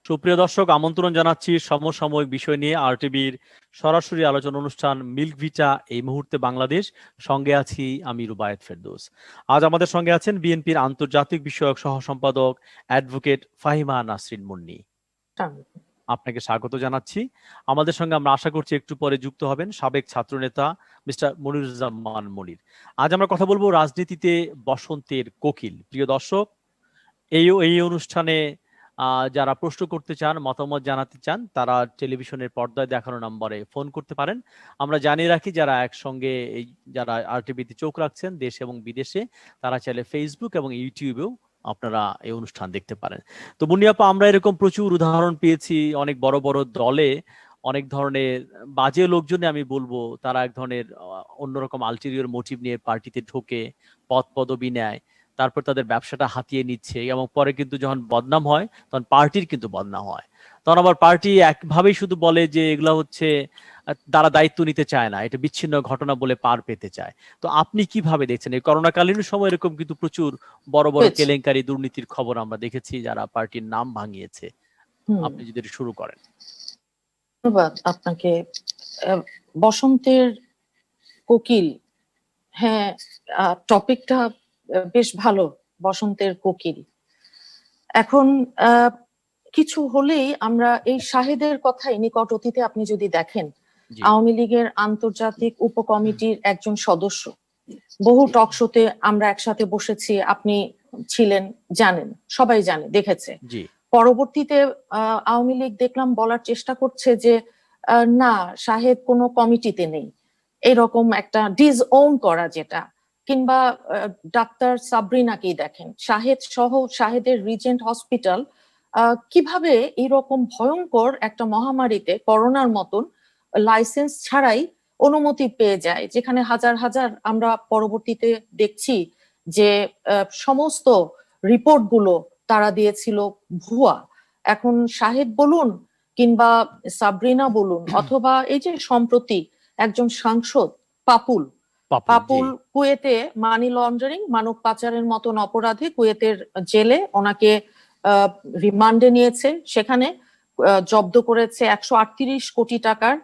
সুপ্রিয় দর্শক, আমন্ত্রণ জানাচ্ছি সমসাময়িক বিষয় নিয়ে আরটিভির সরাসরি আলোচনা অনুষ্ঠান মিল্ক ভিটা এই মুহূর্তে বাংলাদেশ। সঙ্গে আছি আমি রুবায়েত ফেরদৌস। আজ আমাদের সঙ্গে আছেন বিএনপির আন্তর্জাতিক বিষয়ক সহ সম্পাদক অ্যাডভোকেট ফাহিমা নাসরিন মুন্নি। আপনাকে স্বাগত জানাচ্ছি। আমাদের সঙ্গে আমরা আশা করছি একটু পরে যুক্ত হবেন সাবেক ছাত্রনেতা মিস্টার মনিরুজ্জামান মনির। আজ আমরা কথা বলবো রাজনীতিতে বসন্তের কোকিল। প্রিয় দর্শক, এই অনুষ্ঠানে যারা প্রশ্ন করতে চান, মতামত জানাতে চান, তারা টেলিভিশনের পর্দায় দেখানো নম্বরে ফোন করতে পারেন। আমরা জানিয়ে রাখি, যারা একসঙ্গে যারা আরটিভিতে চোখ রাখছেন দেশ এবং বিদেশে, তারা চাইলে ফেসবুক এবং ইউটিউবেও আপনারা এই অনুষ্ঠান দেখতে পারেন। তো মুন্নিয়াপা, আমরা এরকম প্রচুর উদাহরণ পেয়েছি অনেক বড় বড় দলে অনেক ধরনের বাজে লোকজনে আমি বলবো, তারা এক ধরনের অন্যরকম আলটেরিয়র মোটিভ নিয়ে পার্টিতে ঢোকে, পদ পদবি নেয়, তারপর তাদের ব্যবসাটা হাতিয়ে নিচ্ছে, এবং পরে কিন্তু যখন বদনাম হয় তখন পার্টির কিন্তু বদনাম হয়। তখন আবার পার্টি একভাবেই শুধু বলে যে এগুলা হচ্ছে তারা দায়িত্ব নিতে চায় না, এটা বিচ্ছিন্ন ঘটনা বলে পার পেতে চায়। তো আপনি কিভাবে দেখছেন এই করোনাকালীন সময় এরকম কিন্তু প্রচুর বড় বড় কেলেঙ্কারি দুর্নীতির খবর আমরা দেখেছি, যারা পার্টির নাম ভাঙিয়েছে। আপনি যদি শুরু করেন। ধন্যবাদ আপনাকে। বসন্তের কোকিল, হ্যাঁ, টপিকটা বেশ ভালো। বসন্তের কোকিল, এখন কিছু হলেই আমরা এই শাহেদের কথাই নিকট অতীতে আপনি যদি দেখেন, আওয়ামী লীগের আন্তর্জাতিক উপকমিটির একজন সদস্য, বহু টক শোতে আমরা একসাথে বসেছি, আপনি ছিলেন, জানেন, সবাই জানে, দেখেছে। পরবর্তীতে আওয়ামী লীগ দেখলাম বলার চেষ্টা করছে যে না, শাহেদ কোনো কমিটিতে নেই, এরকম একটা ডিসওন করা, যেটা কিংবা ডাক্তার সাবরিনাকেই দেখেন, শাহেদ সহ শাহেদের রিজেন্ট হসপিটাল কিভাবে এরকম ভয়ঙ্কর একটা মহামারীতে করোনার মতন লাইসেন্স ছাড়াই অনুমতি পেয়ে যায়, যেখানে হাজার হাজার, আমরা পরবর্তীতে দেখছি যে সমস্ত রিপোর্ট গুলো তারা দিয়েছিল ভুয়া। এখন শাহেদ বলুন কিংবা সাবরিনা বলুন, অথবা এই যে সম্প্রতি একজন সাংসদ পাপুল কুয়েতে মানি লন্ডারিং, মানব পাচারের মতন অপরাধে কুয়েতের জেলে ওনাকে রিমান্ডে নিয়েছে, সেখানে জব্দ করেছে 138 কোটি টাকার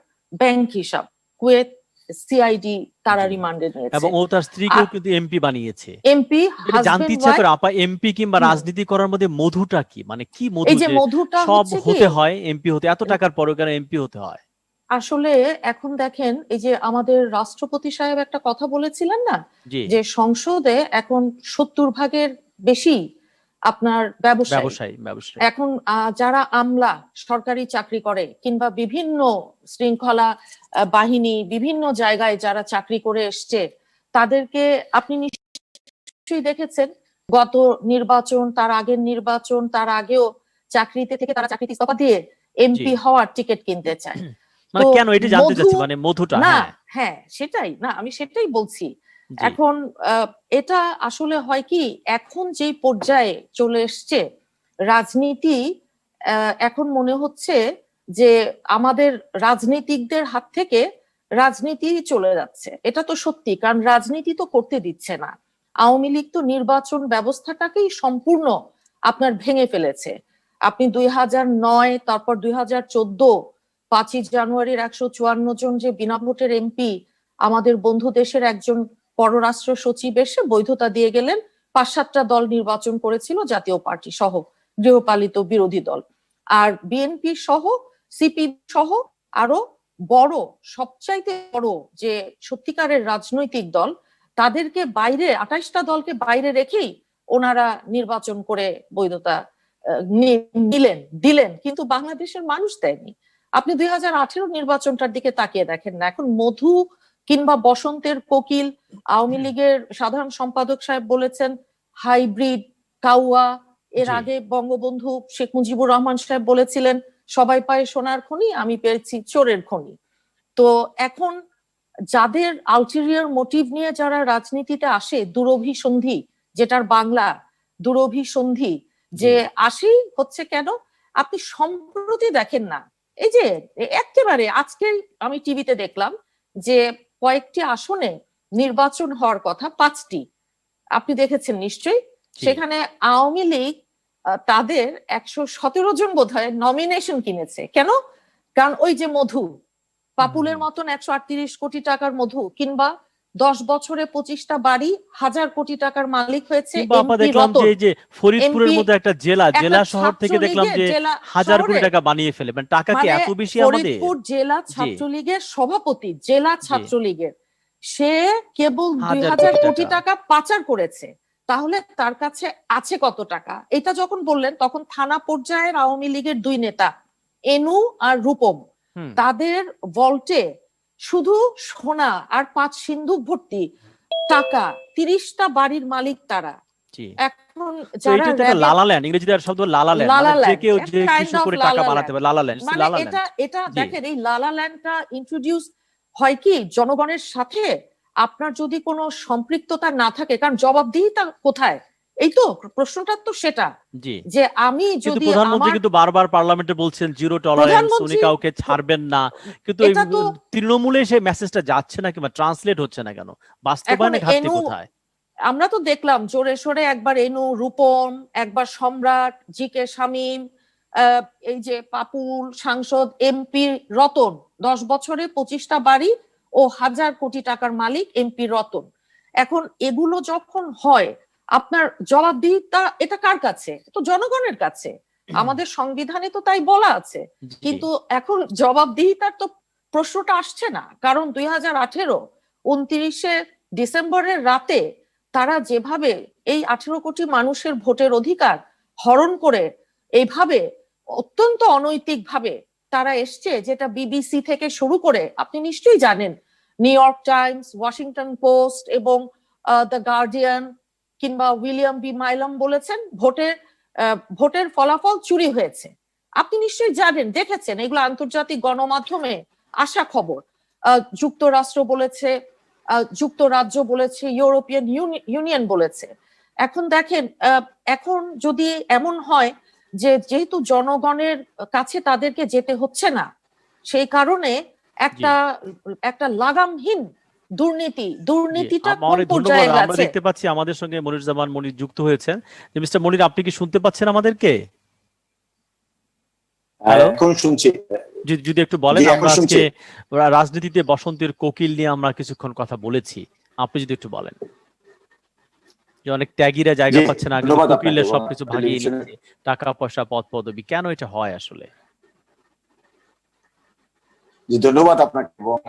ব্যাংক হিসাব। কুয়েত সিআইডি তারা রিমান্ডে নিয়েছে, এবং ও তার স্ত্রীকেও কিন্তু এমপি বানিয়েছে। এমপি জানতে ইচ্ছা করে আপা, এমপি কিংবা রাজনীতি করার মধ্যে মধুটা কি, মানে কি মধু, এই যে মধুটা সব হতে হয় এমপি হতে, এত টাকার পরেও কেন এমপি হতে হয়? আসলে এখন দেখেন, এই যে আমাদের রাষ্ট্রপতি সাহেব একটা কথা বলেছিলেন না, যে সংসদে এখন 70% বেশি আপনার ব্যবসায়ী। এখন যারা আমলা, সরকারি চাকরি করে কিংবা বিভিন্ন শৃঙ্খলা বাহিনী, বিভিন্ন জায়গায় যারা চাকরি করে এসছে, তাদেরকে আপনি নিশ্চয়ই দেখেছেন, গত নির্বাচন, তার আগের নির্বাচন, তার আগেও চাকরিতে থেকে তারা চাকরিতে ইস্তফা দিয়ে এমপি হওয়ার টিকিট কিনতে চায়। মানে কেন, এটা জানতে চাচ্ছি, মানে মধুটা। হ্যাঁ, সেটাই না, আমি সেটাই বলছি। এখন এটা আসলে হয় কি, এখন যে পর্যায়ে চলে এসছে রাজনীতি, এখন মনে হচ্ছে যে আমাদের রাজনীতিকদের হাত থেকে রাজনীতি চলে যাচ্ছে। এটা তো সত্যি, কারণ রাজনীতি তো করতে দিচ্ছে না। আওয়ামী লীগ তো নির্বাচন ব্যবস্থাটাকেই সম্পূর্ণ আপনার ভেঙে ফেলেছে। আপনি 2009, তারপর 2014, 5ই জানুয়ারির 154 জন যে বিনা ভোটের এমপি, আমাদের বন্ধু দেশের একজন পররাষ্ট্র সচিব এসে বৈধতা দিয়ে গেলেন। 5-7টা দল নির্বাচন করেছিল, জাতীয় পার্টি সহ, গৃহপালিত বিরোধী দল, আর বিএনপি সহ, সিপি সহ আরো বড়, সবচাইতে বড় যে সত্যিকারের রাজনৈতিক দল, তাদেরকে বাইরে, 28টা দলকে বাইরে রেখেই ওনারা নির্বাচন করে বৈধতা দিলেন, কিন্তু বাংলাদেশের মানুষ দেয়নি। আপনি 2018 নির্বাচনটার দিকে তাকিয়ে দেখেন না, এখন মধু কিংবা বসন্তের কোকিল, আওয়ামী লীগের সাধারণ সম্পাদক সাহেব বলেছেন হাইব্রিড কাউয়া, এর আগে বঙ্গবন্ধু শেখ মুজিবুর রহমান সাহেব বলেছিলেন সবাই পায় সোনার খনি, আমি পেয়েছি চোরের খনি। তো এখন যাদের আলটেরিয়র মোটিভ নিয়ে যারা রাজনীতিতে আসে, দুরভিসন্ধি, যেটার বাংলা দুরভিসন্ধি, যে আসেই হচ্ছে কেন, আপনি সম্প্রতি দেখেন না, এই যে একেবারে আজকে আমি টিভিতে দেখলাম যে কয়েকটি আসনে নির্বাচন হওয়ার কথা, 5টি, আপনি দেখেছেন নিশ্চয়ই, সেখানে আওয়ামী লীগ তাদের 117 জন বোধহয় নমিনেশন কিনেছে। কেন? কারণ ওই যে মধু, পাপুলের মতন 138 কোটি টাকার মধু, কিংবা 10 বছরে 25টা বাড়ি, 1000 কোটি টাকার মালিক হয়েছে এমপি দেখলাম যে রতন। এই যে ফরিদপুরের এমপি মতো একটা জেলা শহর থেকে দেখলাম যে জেলা 1000 কোটি শহরে, টাকা বানিয়ে ফেলে, মানে টাকা কি মানে এত বেশি আমাদের? ফরিদপুর জেলা ছাত্রলীগের সভাপতি, জেলা ছাত্রলীগের, সে কেবল 1000 2000 কোটি কোটি টাকা। টাকা পাচার করেছে। তাহলে তার কাছে আছে কত টাকা? এটা যখন বললেন তখন থানা পর্যায়ের আওয়ামী লীগের 2 নেতা এনু আর রূপম, তাদের ভল্টে শুধু সোনা আর 5 সিন্ধুক ভর্তি টাকা, 30টা বাড়ির মালিক তারা। এখন যারা লালাল্যান্ড, ইংরেজিতে শব্দ লালাল্যান্ড, যে কেউ যে কিছু করে টাকা বানাতে পারে, লালাল্যান্ড। মানে এটা দেখেন, এই লালাল্যান্ডটা ইন্ট্রোডিউস হয় কি জনগণের সাথে আপনার যদি কোনো সম্পৃক্ততা না থাকে, কারণ জবাবদিহিতা কোথায়? এই তো প্রশ্নটা তো সেটা, যে আমি যদি, প্রধানমন্ত্রী কিন্তু বারবার পার্লামেন্টে বলছেন জিরো টলারেন্স, উনি কাউকে ছাড়বেন না, কিন্তু তৃণমূলে সেই মেসেজটা যাচ্ছে না কিংবা ট্রান্সলেট হচ্ছে না কেন? বাস্তবায়নে ঘাটতি কোথায়? আমরা তো দেখলাম জোরে সোরে একবার এনু, রূপম, একবার সম্রাট, জি কে শামীম, এই যে পাপুল সাংসদ, এমপি রতন, 10 বছরে 25টা বাড়ি ও 1000 কোটি টাকার মালিক এমপি রতন। এখন এগুলো যখন হয়, আপনার জবাবদিহিতা এটা কার কাছে? তো জনগণের কাছে। আমাদের সংবিধানে তো তাই বলা আছে, কিন্তু এখন জবাবদিহিতার তো প্রশ্নটা আসছে না। কারণ 2018 29শে ডিসেম্বরের রাতে তারা যেভাবে এই 18 কোটি মানুষের ভোটের অধিকার হরণ করে, এইভাবে অত্যন্ত অনৈতিক ভাবে তারা এসছে, যেটা বিবিসি থেকে শুরু করে আপনি নিশ্চয়ই জানেন, new York Times, Washington post এবং দ্য গার্ডিয়ান কিংবা উইলিয়াম বি মাইলাম বলেছেন ভোটের ফলাফল চুরি হয়েছে। আপনি নিশ্চয়ই জানেন, দেখেছেন, এগুলো আন্তর্জাতিক গণমাধ্যমে আসা খবর। যুক্তরাষ্ট্র বলেছে, যুক্তরাজ্য বলেছে, ইউরোপিয়ান ইউনিয়ন বলেছে। এখন দেখেন, এখন যদি এমন হয় যে যেহেতু জনগণের কাছে তাদেরকে যেতে হচ্ছে না, সেই কারণে একটা লাগামহীন দুর্নীতিটা কোন পর্যায়ে গেছে? আমরা দেখতে পাচ্ছি আমাদের সঙ্গে মনির জামান মনির যুক্ত হয়েছেন। যে মিস্টার মনির, আপনি কি শুনতে পাচ্ছেন আমাদেরকে? এখন শুনছি। যদি একটু বলেন, আমরা আজকে রাজনীতিতে বসন্তের কোকিল নিয়ে আমরা কিছুক্ষণ কথা বলেছি, আপনি যদি একটু বলেন। যে অনেক ত্যাগীরা জায়গা পাচ্ছে না, কোকিলের সবকিছু ভাগিয়ে নিচ্ছে, টাকা পয়সা পদ পদবি, কেন এটা হয় আসলে? জি, ধন্যবাদ আপনাকে এবং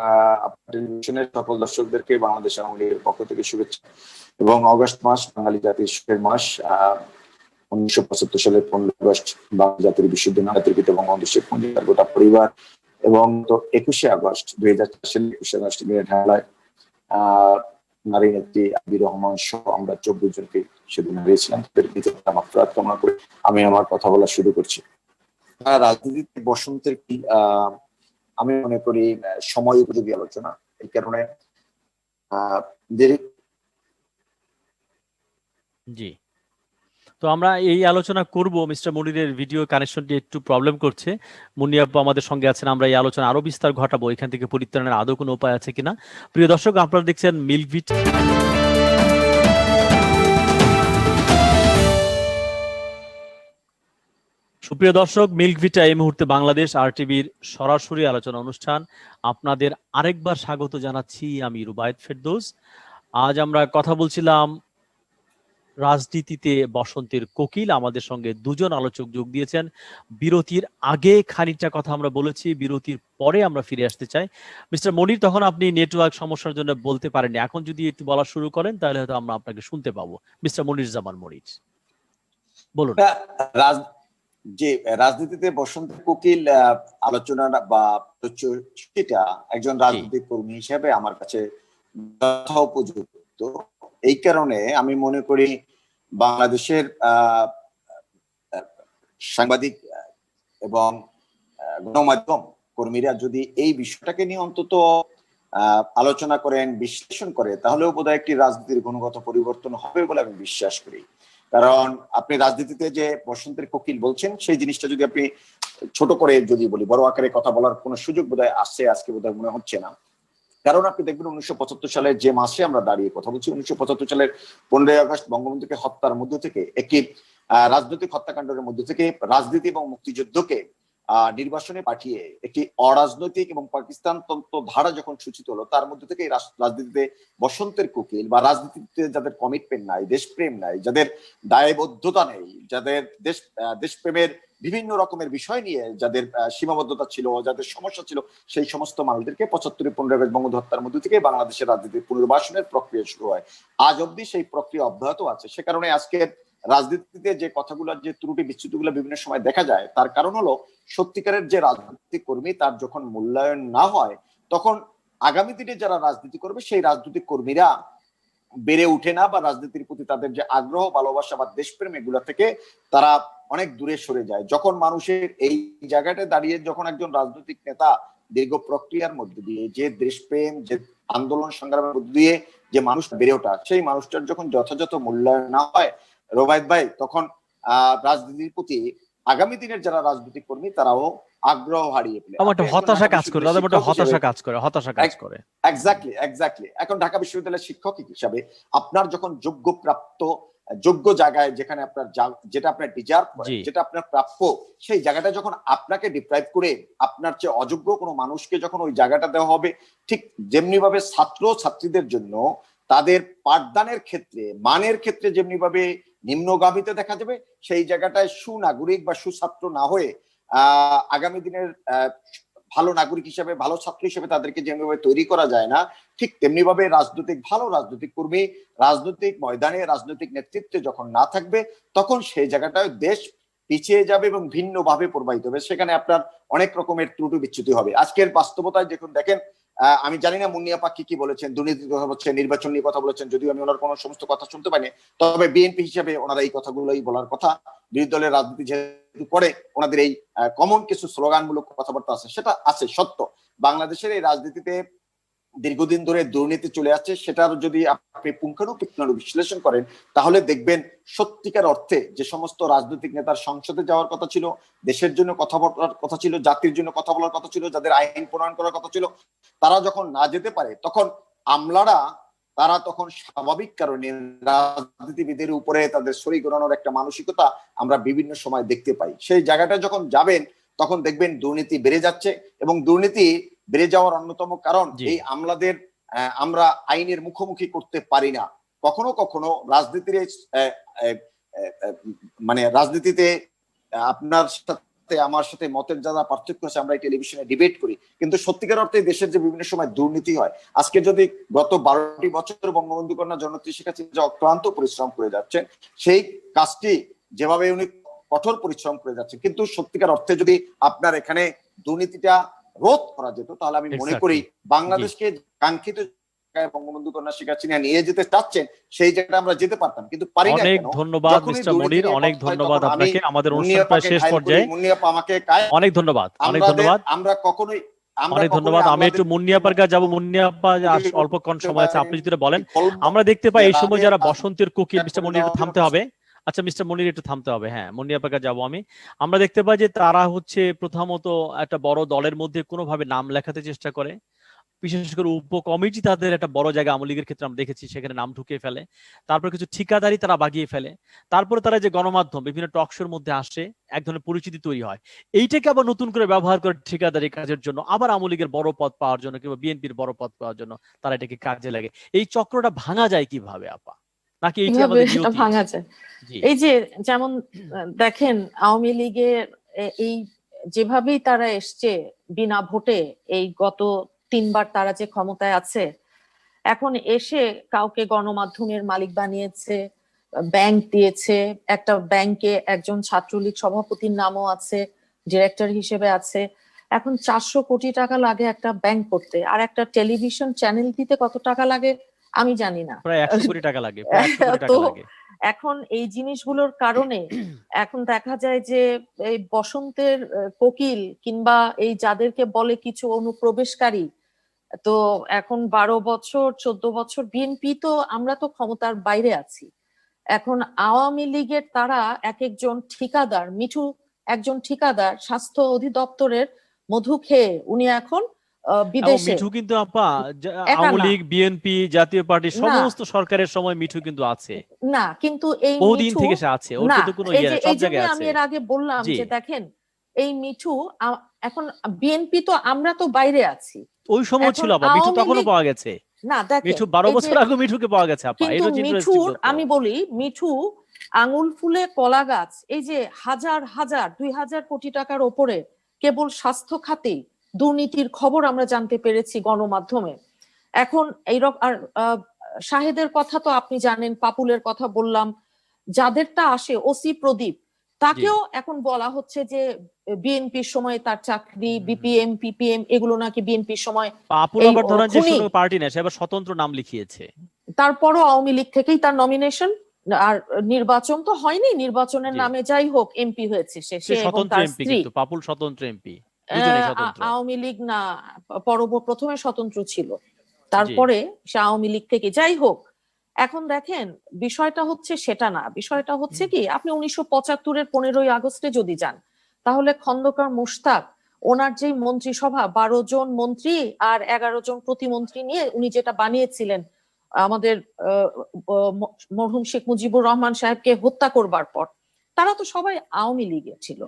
আপনার টেলিভিশনের সকল দর্শকদেরকে বাংলাদেশ আওয়ামী লীগের পক্ষ থেকে শুভেচ্ছা। এবং অগস্ট মাস বাঙালি জাতির সুখের মাস। 1975 সালের 15 আগস্ট বাংলা জাতির বিশুদ্ধ জাতির পিতা বঙ্গবন্ধু তার গোটা পরিবার, এবং তো 21শে আগস্ট 2004 সালে 21শে আগস্ট ঢালায় নারী নেত্রী আবির রহমান সহ আমরা 24 জনকে সেদিন হারিয়েছিলাম। মাত্রাত কামনা করে আমি আমার কথা বলা শুরু করছি। রাজনীতিতে বসন্তের কি আমি মনে করি সময় উপযোগী আলোচনা। এই কারণে জি, তো আমরা এই আলোচনা করব। মিস্টার মনিরের ভিডিও কানেকশনটি একটু প্রবলেম করছে। মুন্নি আপু আমাদের সঙ্গে আছেন, আমরা এই আলোচনা আরো বিস্তার ঘটাবো, এখান থেকে পরিত্রাণের আদৌ কোনো উপায় আছে কিনা। প্রিয় দর্শক, আপনারা দেখছেন মিল্কভিট। সুপ্রিয় দর্শক, মিল্কভিটা এই মুহূর্তে বাংলাদেশ আরটিভির সরাসরি আলোচনা অনুষ্ঠান। আপনাদের আরেকবার স্বাগত জানাচ্ছি, আমি রুবায়েত ফেরদৌস। আজ আমরা কথা বলছিলাম রাজনীতিতে বসন্তের কোকিল। আমাদের সঙ্গে দুজন আলোচক যোগ দিয়েছেন। বিরতির আগে খানিকটা কথা আমরা বলেছি, বিরতির পরে আমরা ফিরে আসতে চাই। মিস্টার মনির, তখন আপনি নেটওয়ার্ক সমস্যার জন্য বলতে পারেননি, এখন যদি একটু বলা শুরু করেন তাহলে হয়তো আমরা আপনাকে শুনতে পাবো। মিস্টার মনির জামান মনির, বলুন। যে রাজনীতিতে বসন্তের কোকিল আলোচনা বা সেটা একজন রাজনৈতিক কর্মী হিসেবে আমার কাছে যথোপযুক্ত। এই কারণে আমি মনে করি বাংলাদেশের সাংবাদিক এবং গণমাধ্যম কর্মীরা যদি এই বিষয়টাকে নিয়ে অন্তত আলোচনা করেন, বিশ্লেষণ করে, তাহলেও বোধহয় একটি রাজনীতির গুণগত পরিবর্তন হবে বলে আমি বিশ্বাস করি। কারণ আপনি রাজনীতিতে যে বসন্তের কোকিল বলছেন, সেই জিনিসটা যদি আপনি ছোট করে যদি বলি, বড় আকারে কথা বলার কোনো সুযোগ বোধহয় আসছে আজকে বোধহয় মনে হচ্ছে না। কারণ আপনি দেখবেন 1975 সালের যে মাসে আমরা দাঁড়িয়ে কথা বলছি, 1975 সালের 15 আগস্ট বঙ্গবন্ধুকে হত্যার মধ্য থেকে একটি রাজনৈতিক হত্যাকাণ্ডের মধ্যে থেকে রাজনীতি এবং মুক্তিযুদ্ধকে নির্বাসনে পাঠিয়ে একটি অরাজনৈতিক এবং পাকিস্তান তন্ত্র ধারা যখন সূচিত হলো, তার মধ্যে থেকে রাজনীতিতে বসন্তের কোকিল বা রাজনীতিতে যাদের কমিটমেন্ট নাই, দেশপ্রেম নাই, যাদের দায়বদ্ধতা নেই, যাদের দেশপ্রেমের বিভিন্ন রকমের বিষয় নিয়ে যাদের সীমাবদ্ধতা ছিল, যাদের সমস্যা ছিল, সেই সমস্ত মানুষদেরকে 75 15 আগস্ট বঙ্গবন্ধু হত্যার মধ্যে থেকে বাংলাদেশের রাজনীতির পুনর্বাসনের প্রক্রিয়া শুরু হয়। আজ অব্দি সেই প্রক্রিয়া অব্যাহত আছে। সে কারণে আজকের রাজনীতিতে যে কথাগুলো, যে ত্রুটি বিচ্যুতিগুলো বিভিন্ন সময় দেখা যায়, তার কারণ হলো সত্যিকারের যে রাজনৈতিক কর্মী তার যখন মূল্যায়ন না হয়, তখন আগামী দিনে যারা রাজনীতি করবে সেই রাজনৈতিক কর্মীরা বেড়ে উঠে না, বা রাজনীতির প্রতি তাদের যে আগ্রহ, ভালোবাসা বা দেশপ্রেম, এগুলা থেকে তারা অনেক দূরে সরে যায়। যখন মানুষের এই জায়গাটা দাঁড়িয়ে যখন একজন রাজনৈতিক নেতা দীর্ঘ প্রক্রিয়ার মধ্যে দিয়ে যে দেশপ্রেম, যে আন্দোলন সংগ্রামের মধ্যে দিয়ে যে মানুষ বেড়ে ওঠা, সেই মানুষটার যখন যথাযথ মূল্যায়ন না হয় রোবায়েত ভাই, তখন রাজনীতির প্রতি আগামী দিনের যারা রাজনৈতিক কর্মী তারাও আগ্রহ হারিয়ে ফেলে। হতাশা কাজ করে, তাদের মধ্যে হতাশা কাজ করে। এক্স্যাক্টলি। এখন ঢাকা বিশ্ববিদ্যালয়ের শিক্ষক হিসাবে আপনার যখন যোগ্য জায়গায়, যেখানে আপনার যেটা আপনার ডিজার্ভ করে, যেটা আপনার প্রাপ্য, সেই জায়গাটা যখন আপনাকে ডিপ্রাইভ করে আপনার চেয়ে অযোগ্য কোনো মানুষকে যখন ওই জায়গাটা দেওয়া হবে, ঠিক যেমনি ভাবে ছাত্র ছাত্রীদের জন্য তাদের পাঠদানের ক্ষেত্রে, মানের ক্ষেত্রে যেমনি ভাবে নিম্নগামীতে দেখা যাবে, সেই জায়গাটায় সুনাগরিক বা সুছাত্র না হয়ে আগামী দিনের ভালো নাগরিক হিসেবে, ভালো ছাত্র হিসেবে তাদেরকে যেভাবে তৈরি করা যায় না, ঠিক তেমনি ভাবে ভালো রাজনৈতিক কর্মী রাজনৈতিক ময়দানে, রাজনৈতিক নেতৃত্বে যখন না থাকবে, তখন সেই জায়গাটায় দেশ পিছিয়ে যাবে এবং ভিন্নভাবে প্রবাহিত হবে। সেখানে আপনার অনেক রকমের ত্রুটি বিচ্যুতি হবে। আজকের বাস্তবতায় যখন দেখেন, আমি জানি না মুন্নী আপা কি বলেছেন, দুর্নীতির কথা বলছেন, নির্বাচন নিয়ে কথা বলেছেন, যদিও আমি ওনার কোনো সমস্ত কথা শুনতে পাইনি, তবে বিএনপি হিসেবে ওনারা এই কথাগুলোই বলার কথা। বিরোধী দলের রাজনীতি যেহেতু করে, ওনাদের এই কমন কিছু স্লোগানমূলক কথাবার্তা আছে, সেটা আছে সত্য। বাংলাদেশের এই রাজনীতিতে দীর্ঘদিন ধরে দুর্নীতি চলে আসছে, সেটার যদি আপনি পুঙ্খানুপুঙ্খানু বিশ্লেষণ করেন, তাহলে দেখবেন সত্যিকার অর্থে যে সমস্ত রাজনৈতিক নেতার সংসদে যাওয়ার কথা ছিল, দেশের জন্য কথা বলার কথা ছিল, জাতির জন্য কথা বলার কথা ছিল, যাদের আইন প্রণয়ন করার কথা ছিল, তারা যখন না যেতে পারে, তখন আমলারা তারা তখন স্বাভাবিক কারণে রাজনীতিবিদের উপরে তাদের ছড়ি ঘোরানোর একটা মানসিকতা আমরা বিভিন্ন সময় দেখতে পাই। সেই জায়গাটা যখন যাবেন, তখন দেখবেন দুর্নীতি বেড়ে যাচ্ছে, এবং দুর্নীতি বেড়ে যাওয়ার অন্যতম কারণ এই আমলাদের আমরা আইনের মুখোমুখি করতে পারি না। কখনো কখনো রাজনীতির রাজনীতিতে আপনার সাথে আমার সাথে মতের যারা পার্থক্য আছে, আমরা এই টেলিভিশনে ডিবেট করি, কিন্তু সত্যিকার অর্থে দেশের যে বিভিন্ন সময় দুর্নীতি হয়, আজকে যদি গত 12টি বছর বঙ্গবন্ধু কন্যা জননেত্রী শেখ হাসিনা অক্লান্ত পরিশ্রম করে যাচ্ছেন, সেই কাজটি যেভাবে উনি কঠোর পরিশ্রম করে যাচ্ছেন, কিন্তু সত্যিকার অর্থে যদি আপনার এখানে দুর্নীতিটা রোধ করা যেত, তাহলে আমি মনে করি বাংলাদেশকে কাঙ্ক্ষিত বঙ্গবন্ধু কন্যা শেখ হাসিনা নিয়ে যেতে চাচ্ছেন, সেই জায়গাটা আমরা যেতে পারতাম, কিন্তু পারি না। অনেক ধন্যবাদ মিস্টার মনির, অনেক ধন্যবাদ আপনাকে। আমাদের অনুষ্ঠান প্রায় শেষ পর্যায়ে। অনেক ধন্যবাদ। আমরা কখনোই অনেক ধন্যবাদ। আমি একটু মুন্নী আপার কাছে যাবো। মুন্নী আপা, অল্পক্ষণ সময় আছে, আপনি যদি বলেন। আমরা দেখতে পাই এই সময় যারা বসন্তের কোকিল, মিস্টার মনির একটু থামতে হবে। আচ্ছা মিস্টার মনির একটু থামতে হবে। হ্যাঁ, মুন্নী আপার কাছে যাবো আমি। আমরা দেখতে পাই যে তারা হচ্ছে প্রথমত একটা বড় দলের মধ্যে কোনোভাবে নাম লেখাতে চেষ্টা করে, বিশেষ করে উপকমিটি তাদের একটা বড় জায়গা আওয়ামী লীগের ক্ষেত্রে আমরা দেখেছি, সেখানে নাম ঢুকিয়ে ফেলে। তারপর কিছু ঠিকাদারি তারা বাগিয়ে ফেলে। তারপরে তারা যে গণমাধ্যম বিভিন্ন টক শোর মধ্যে আসে, এক ধরনের পরিচিতি তৈরি হয়। এইটাকে আবার নতুন করে ব্যবহার করে ঠিকাদারি কাজের জন্য, আবার আওয়ামী লীগের বড় পদ পাওয়ার জন্য কিংবা বিএনপির বড় পদ পাওয়ার জন্য তারা এটাকে কাজে লাগে। এই চক্রটা ভাঙা যায় কিভাবে আপা? নাকি এইটা আমাদের নিয়তি? ভাঙা যায় এই যে, যেমন দেখেন আওয়ামী লীগের এই যেভাবেই তারা এসছে বিনা ভোটে, এই গত 3বার তারা যে ক্ষমতায় আছে, এখন এসে কাউকে গণমাধ্যমের মালিক বানিয়েছে, ব্যাংক দিয়েছে, একটা ব্যাংকে একজন ছাত্রলীগ সভাপতির নামও আছে, ডিরেক্টর হিসেবে আছে। এখন 400 কোটি টাকা লাগে একটা ব্যাংক করতে, আর একটা টেলিভিশন চ্যানেল দিতে কত টাকা লাগে আমি জানি না, প্রায় 100 কোটি টাকা লাগে। তো এখন এই জিনিসগুলোর কারণে এখন দেখা যায় যে এই বসন্তের কোকিল কিংবা এই যাদেরকে বলে কিছু অনুপ্রবেশকারী, তো এখন 12 বছর 14 বছর বিএনপি, তো আমরা তো ক্ষমতার বাইরে আছি। এখন আওয়ামী লীগের তারা এক একজন ঠিকাদার, মিঠু একজন ঠিকাদার স্বাস্থ্য অধিদপ্তরের মধু খেয়ে উনি এখন এবং বিদেশে মিঠু কিন্তু আপা একা আওয়ামী না লীগ, বিএনপি, জাতীয় পার্টি না সমস্ত সরকারের সময় মিঠু কিন্তু আছে, না কিন্তু এই বহুদিন মিঠু থেকে সে আছে, ওর না কিন্তু কোনো এই ইয়ে যে নাই, সব এই জন্য জায়গায় আমি আছে। এর আগে বললাম জি, যে দেখেন এই মিঠু এখন বিএনপি তো আমরা তো বাইরে আছি, ওই সময় এখন ছিল আপা, মিঠু আওয়ামী তখনও লীগ পাওয়া গেছে, না দেখেন মিঠু 12 এই যে বছর আগে মিঠুকে পাওয়া গেছে আপা, কিন্তু এটা হচ্ছে ইন্টারেস্টিং মিঠুর তথ্য। আমি বলি মিঠু আঙুল ফুলে কলা গাছ, এই যে হাজার হাজার 2000 কোটি টাকার ওপরে কেবল স্বাস্থ্য খাতেই দুর্নীতির খবর আমরা জানতে পেরেছি গণমাধ্যমে। এখন এইরকম আর শাহেদের কথা তো আপনি জানেন, পাপুলের কথা বললাম, যাদেরটা আসে ওসি প্রদীপ জি, তাকেও এখন বলা হচ্ছে যে বিএনপির সময় তার চাকরি, বিপিএম পিপিএম এগুলো নাকি বিএনপির সময় পাপুল এই আবার ধরেন যে খুনি, শুধু পার্টি না, সে আবার স্বতন্ত্র নাম লিখিয়েছে। তারপরও আওয়ামী লীগ থেকেই তার নমিনেশন, আর নির্বাচন তো হয়নি, নির্বাচনের জি, নামে যাই হোক এমপি হয়েছে সে সে সে এবং স্বতন্ত্র তার এমপি, স্ত্রী। কিন্তু পাপুল স্বতন্ত্র এমপি, দুজনেই স্বতন্ত্র। আওয়ামী লীগ না, প্রথমে স্বতন্ত্র ছিল, জি, তারপরে সে আওয়ামী লীগ থেকে, যাই হোক। এখন দেখেন বিষয়টা হচ্ছে সেটা না, বিষয়টা হচ্ছে কি আপনি 1975-এর 15ই আগস্টে যদি যান তাহলে খন্দকার মোশতাক ওনার যে মন্ত্রিসভা 12 জন মন্ত্রী আর 11 জন প্রতিমন্ত্রী নিয়ে উনি যেটা বানিয়েছিলেন আমাদের মরহুম শেখ মুজিবুর রহমান সাহেবকে হত্যা করবার পর, তারা তো সবাই আওয়ামী লীগের ছিল,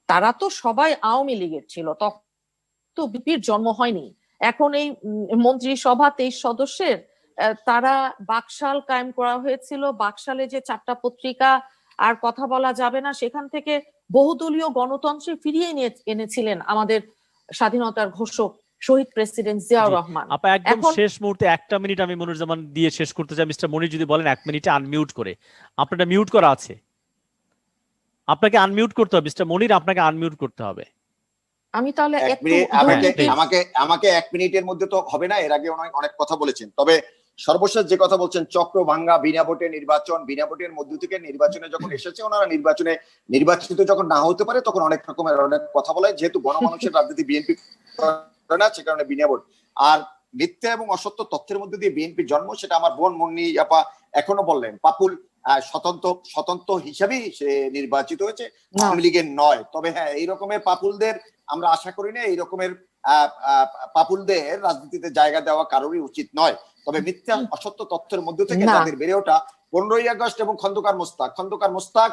তারা তো সবাই আওয়ামী লীগের ছিল, তখন তো বিপির জন্ম হয়নি। এখন এই মন্ত্রিসভা 23 সদস্যের তারা বাকশাল কায়েম করা হয়েছিল, বাকশালে যে 4টা পত্রিকা আর কথা বলা যাবে না, সেখান থেকে বহুদলীয় গণতন্ত্রে ফিরিয়ে নিয়ে এনেছিলেন আমাদের স্বাধীনতার ঘোষক শহীদ প্রেসিডেন্ট জিয়াউর জি রহমান। আপা, একদম এখন শেষ মুহূর্তে 1 মিনিট আমি মনিরুজ্জামান দিয়ে শেষ করতে চাই। মিস্টার মনির যদি বলেন 1 মিনিটে আনমিউট করে, আপনারটা মিউট করা আছে, আপনাকে আনমিউট করতে হবে মিস্টার মনির, আপনাকে আনমিউট করতে হবে। আমি তাহলে এক একটু মিনিট, হ্যাঁ আমাকে প্লিজ। আমাকে আমাকে 1 মিনিটের মধ্যে তো হবে না, এর আগে অনেক অনেক কথা বলেছেন। তবে সর্বশেষ যে কথা বলছেন চক্র ভাঙ্গা, বিনা ভোটে নির্বাচন, বিনা ভোটের মধ্য থেকে নির্বাচনে যখন এসেছে ওনারা নির্বাচনে নির্বাচিত যখন না হতে পারে তখন অনেক রকমের অনেক কথা বলে, যেহেতু গণমানুষের রাজনীতি বিএনপি করে না, সে কারণে বিনা ভোট আর মিথ্যা এবং অসত্য তথ্যের মধ্যে দিয়ে বিএনপি জন্ম, সেটা আমার বোন মুন্নি আপা এখনো বললেন। পাপুল স্বতন্ত্র স্বতন্ত্র হিসাবেই সে নির্বাচিত হয়েছে, না আওয়ামী লীগের নয়। তবে হ্যাঁ, এই রকমের পাপুলদের আমরা আশা করি না, এই রকমের পাপুলদের রাজনীতিতে জায়গা দেওয়া কারোরই উচিত নয়। তবে মিথ্যা অসত্য তথ্যের মধ্যে থেকে না যাদের বেড়ে ওঠা 15ই আগস্ট এবং খন্দকার মোস্তাক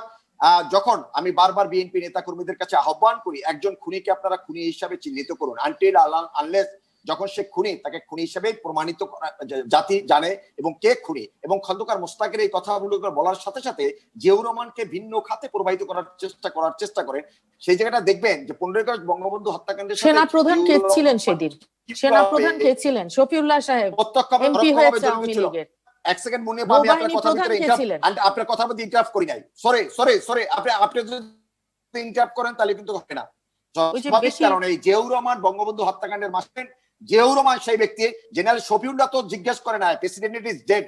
যখন আমি বারবার বিএনপি নেতা কর্মীদের কাছে আহ্বান করি একজন খুনিকে আপনারা খুনি হিসাবে চিহ্নিত করুন, আনটিল আনলেস যখন সে খুনি তাকে খুনি হিসেবে প্রমাণিত জাতি জানে এবং কে খুনি। এবং খন্দকার মোস্তাকের এই কথাগুলো বলার সাথে সাথে জিয়াউর রহমানকে ভিন্ন খাতে প্রবাহিত করার চেষ্টা করেন। সেই জায়গাটা দেখবেন যে 15ই আগস্ট বঙ্গবন্ধু হত্যাকাণ্ডের সাথে সেনা প্রধান কে ছিলেন সেদিন, সেনা প্রধান কে ছিলেন? শফিউল্লাহ সাহেব এমপি হয়েছে আওয়ামী লীগের। এক সেকেন্ড মনে আমি আপনার কথা ভিতরে আপনার কথা মধ্যে ইন্টারাপ্ট করি নাই, সরি আপনি যদি ইন্টারাপ্ট করেন তাহলে কিন্তু হবে না। কারণ এই জিয়াউর রহমান বঙ্গবন্ধু হত্যাকাণ্ডের মাস্টার, জিয়াউর রহমান সেই ব্যক্তি, জেনারেল শফিউল্লাহ তো জিজ্ঞেস করে না president is dead,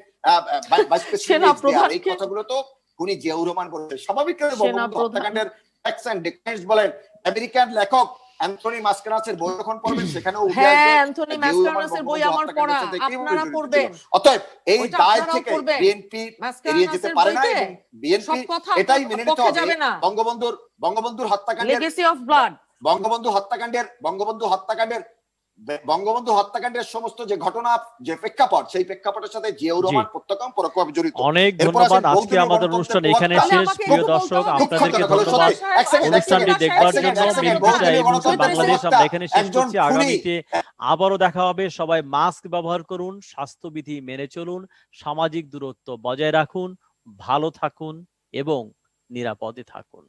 vice president, এই কথাগুলো তো উনি জিয়াউর রহমান বলেছে। স্বাভাবিক বঙ্গবন্ধু হত্যাকাণ্ডের ফ্যাক্টস এন্ড ডিটেইলস বলেন, আমেরিকান লেখক অ্যান্থনি মাসকারাসের বই যখন পড়বেন সেখানেও উঠে আসবে অ্যান্থনি মাসকারাসের বই আমার পড়া, আপনারা পড়বেন। অতএব এই দায় থেকে বিএনপি এড়িয়ে যেতে পারে না এবং বিএনপি এটাই মেনে নিতে হবে বঙ্গবন্ধুর হত্যাকাণ্ডের লেগেসি অফ ব্লাড, বঙ্গবন্ধু হত্যাকাণ্ডের সমস্ত যে ঘটনা, যে প্রেক্ষাপট, সেই প্রেক্ষাপটের সাথে জিয়াউর রহমান প্রত্যক্ষ পরোক্ষভাবে জড়িত। অনেক ধন্যবাদ। আজকে আমাদের অনুষ্ঠান এখানে শেষ। প্রিয় দর্শক, আপনাদেরকে ধন্যবাদ অনুষ্ঠানটি দেখবার জন্য। মিলভিটা এই মুহূর্তে বাংলাদেশ আমরা এখানে শেষ করছি। আগামীতে আবারও দেখা হবে। সবাই মাস্ক ব্যবহার করুন, স্বাস্থ্যবিধি মেনে চলুন, সামাজিক দূরত্ব বজায় রাখুন, ভালো থাকুন এবং নিরাপদে থাকুন।